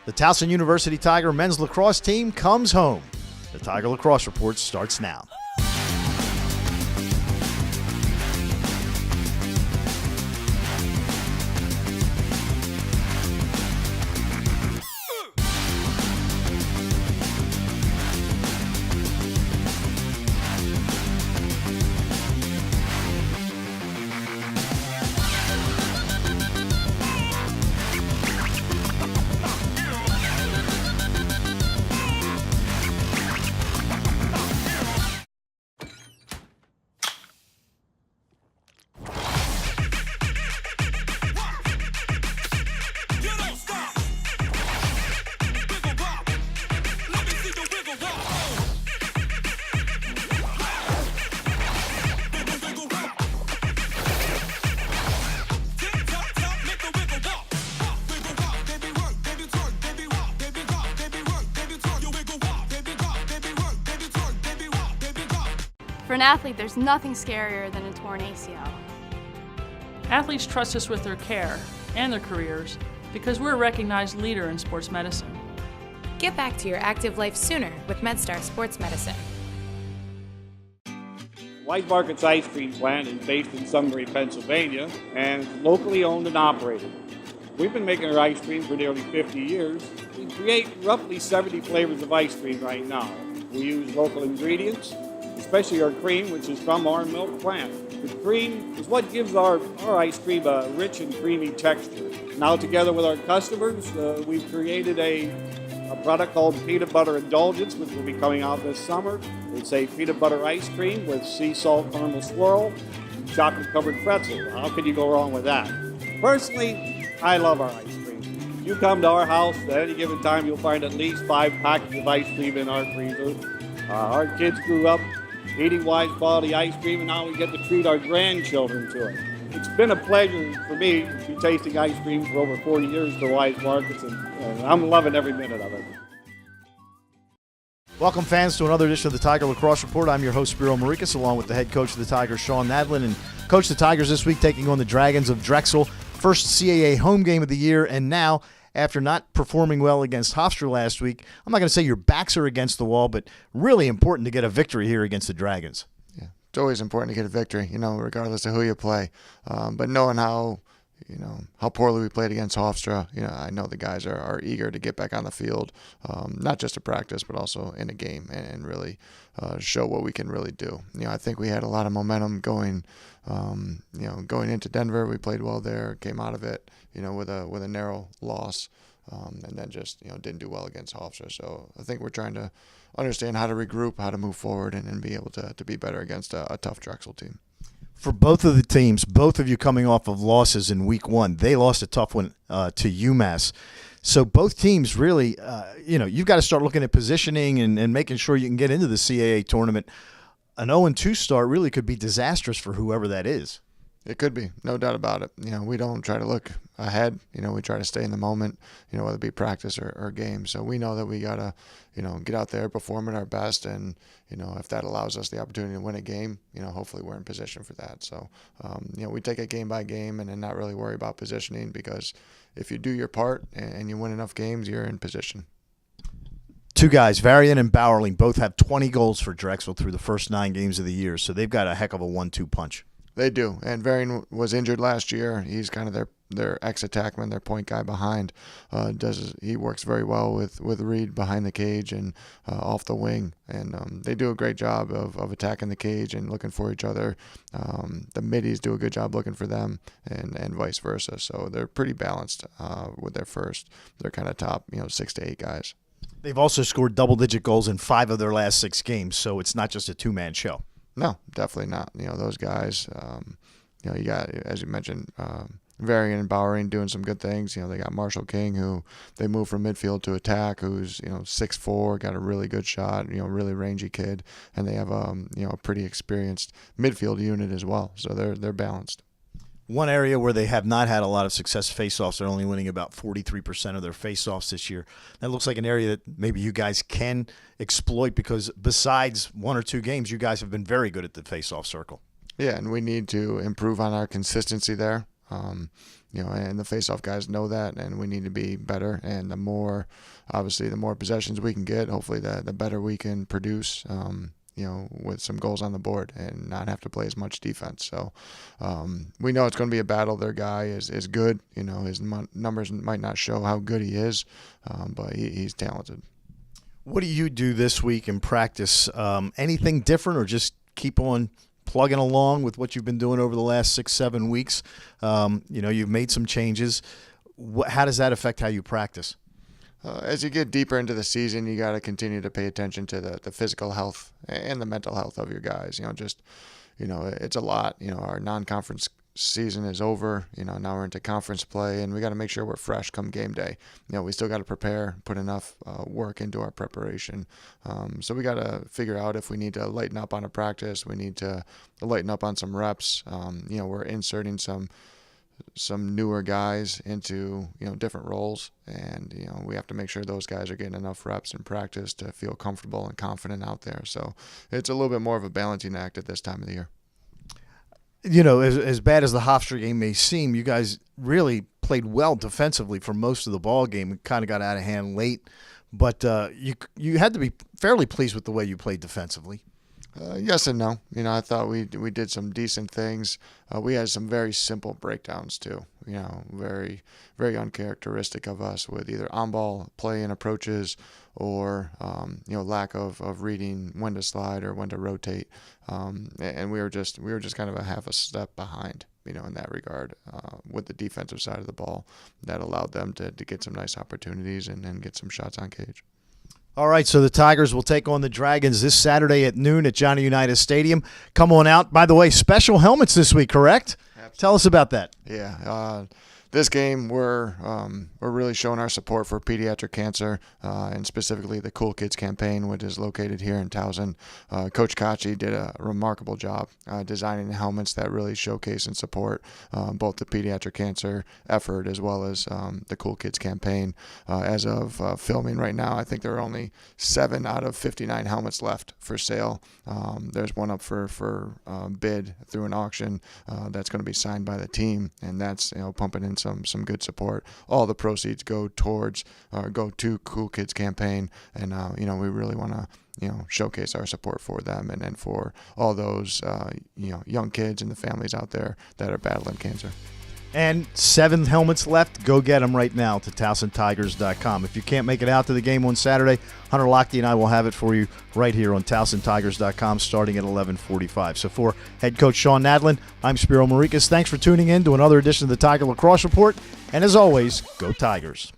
The Towson University Tiger men's lacrosse team comes home. The Tiger Lacrosse Report starts now. For an athlete, there's nothing scarier than a torn ACL. Athletes trust us with their care and their careers because we're a recognized leader in sports medicine. Get back to your active life sooner with MedStar Sports Medicine. White Market's ice cream plant is based in Sunbury, Pennsylvania, and it's locally owned and operated. We've been making our ice cream for nearly 50 years. We create roughly 70 flavors of ice cream right now. We use local ingredients, especially our cream, which is from our milk plant. The cream is what gives our ice cream a rich and creamy texture. Now, together with our customers, we've created a product called Peanut Butter Indulgence, which will be coming out this summer. It's a peanut butter ice cream with sea salt caramel swirl and chocolate-covered pretzel. How can you go wrong with that? Personally, I love our ice cream. If you come to our house at any given time, you'll find at least 5 packets of ice cream in our freezer. Our kids grew up eating Wise quality ice cream, and now we get to treat our grandchildren to it. It's been a pleasure for me to be tasting ice cream for over 40 years for Wise Markets, and I'm loving every minute of it. Welcome, fans, to another edition of the Tiger Lacrosse Report. I'm your host, Spiro Morekas, along with the head coach of the Tigers, Shawn Nadelen. And coach the Tigers this week taking on the Dragons of Drexel. First CAA home game of the year, and now, after not performing well against Hofstra last week, I'm not going to say your backs are against the wall, but really important to get a victory here against the Dragons. Yeah, it's always important to get a victory, regardless of who you play. But knowing how poorly we played against Hofstra, I know the guys are eager to get back on the field, not just to practice, but also in a game and really show what we can really do. I think we had a lot of momentum going into Denver. We played well there, came out of it, with a narrow loss, and then just, didn't do well against Hofstra. So I think we're trying to understand how to regroup, how to move forward, and be able to be better against a tough Drexel team. For both of the teams, both of you coming off of losses in week one, they lost a tough one to UMass. So both teams really, you've got to start looking at positioning and making sure you can get into the CAA tournament. An 0-2 start really could be disastrous for whoever that is. It could be, no doubt about it. We don't try to look ahead. We try to stay in the moment, whether it be practice or game. So we know that we got to, get out there, perform at our best. And, if that allows us the opportunity to win a game, hopefully we're in position for that. So, we take it game by game and then not really worry about positioning, because if you do your part and you win enough games, you're in position. Two guys, Varian and Bowerling, both have 20 goals for Drexel through the first 9 games of the year. So they've got a heck of a 1-2 punch. They do, and Varian was injured last year. He's kind of their ex-attackman, their point guy behind. He works very well with Reed behind the cage and off the wing, and they do a great job of attacking the cage and looking for each other. The middies do a good job looking for them, and vice versa. So they're pretty balanced with their first. They're kind of top, 6 to 8 guys. They've also scored double-digit goals in 5 of their last 6 games, so it's not just a two-man show. No, definitely not. Those guys, you got, as you mentioned, Varian and Bowering doing some good things. They got Marshall King, who they moved from midfield to attack, who's, 6'4", got a really good shot, really rangy kid. And they have, a pretty experienced midfield unit as well. So they're balanced. One area where they have not had a lot of success, faceoffs, they're only winning about 43% of their faceoffs this year. That looks like an area that maybe you guys can exploit, because besides 1 or 2 games, you guys have been very good at the faceoff circle. Yeah, and we need to improve on our consistency there. And the faceoff guys know that, and we need to be better. And the more possessions we can get, hopefully the better we can produce. With some goals on the board and not have to play as much defense. So we know it's going to be a battle. Their guy is good. His numbers might not show how good he is, but he's talented. What do you do this week in practice? Anything different, or just keep on plugging along with what you've been doing over the last 6-7 weeks? You've made some changes. How does that affect how you practice? As you get deeper into the season, you got to continue to pay attention to the physical health and the mental health of your guys. It's a lot. Our non-conference season is over. Now we're into conference play, and we got to make sure we're fresh come game day. We still got to prepare, put enough work into our preparation. So we got to figure out if we need to lighten up on a practice. We need to lighten up on some reps. We're inserting some newer guys into different roles, and we have to make sure those guys are getting enough reps in practice to feel comfortable and confident out there. So it's a little bit more of a balancing act at this time of the year. As bad as the Hofstra game may seem, you guys really played well defensively for most of the ball game. It kind of got out of hand late, but you had to be fairly pleased with the way you played defensively. Yes and no. I thought we did some decent things. We had some very simple breakdowns too. Very, very uncharacteristic of us, with either on-ball play and approaches, or lack of reading when to slide or when to rotate. And we were just kind of a half a step behind, in that regard, with the defensive side of the ball. That allowed them to get some nice opportunities and get some shots on cage. All right, so the Tigers will take on the Dragons this Saturday at noon at Johnny Unitas Stadium. Come on out. By the way, special helmets this week, correct? Absolutely. Tell us about that. Yeah. This game, we're really showing our support for pediatric cancer, and specifically the Cool Kids campaign, which is located here in Towson. Coach Kachi did a remarkable job designing the helmets that really showcase and support both the pediatric cancer effort as well as the Cool Kids campaign. As of filming right now, I think there are only 7 out of 59 helmets left for sale. There's one up for bid through an auction that's going to be signed by the team, and that's pumping in some good support. All the proceeds go to Cool Kids campaign, and we really want to showcase our support for them and for all those young kids and the families out there that are battling cancer. And 7 helmets left. Go get them right now to TowsonTigers.com. If you can't make it out to the game on Saturday, Hunter Lochte and I will have it for you right here on TowsonTigers.com starting at 11:45. So for head coach Shawn Nadelen, I'm Spiro Morekas. Thanks for tuning in to another edition of the Tiger Lacrosse Report. And as always, go Tigers.